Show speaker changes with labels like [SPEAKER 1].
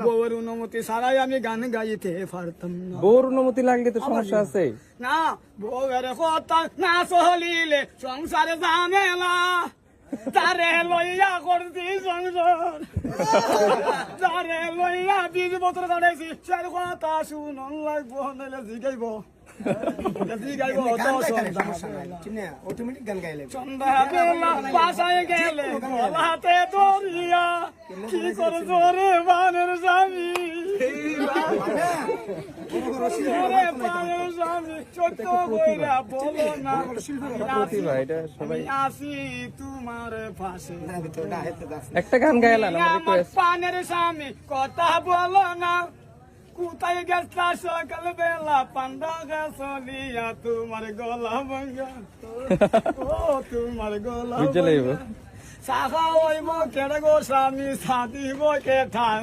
[SPEAKER 1] বউর অনুমতি ছাড়াই আমি গান গাইতে পারতাম না।
[SPEAKER 2] বউর অনুমতি লাগলে তো সমস্যা আছে।
[SPEAKER 1] না বউয়ের কথা না চলিলে সংসারে ঝামেলা, তারে লইয়া করছি সংসার, তারে লইয়া 20 বছর কাটাইছি, সে কথা শুনন লাগবো নাইলে জিগাইব জিগাইব তো সন্ধ্যাবেলা বাসায় গেলে গলাতে দরিয়া, কি করছো রে বানের স্বামী, ওরে বানের স্বামী সত্য কইরা বলো না,
[SPEAKER 2] এটা সবাই
[SPEAKER 1] আমি আসি তোমার পাশে।
[SPEAKER 2] একটা গান গাইলাম আমার
[SPEAKER 1] আমার
[SPEAKER 2] রিকোয়েস্ট।
[SPEAKER 1] পানের স্বামী কথা বলো না, কোথায় গেছলা সকাল বেলা পান্ডা গাছলিয়া, তোমার গলা ভাঙ্গা, ও তোমার গলা
[SPEAKER 2] বুঝতে লাগবে।
[SPEAKER 1] সাহা ওই কেড়ে গো স্বামী সাদিব কে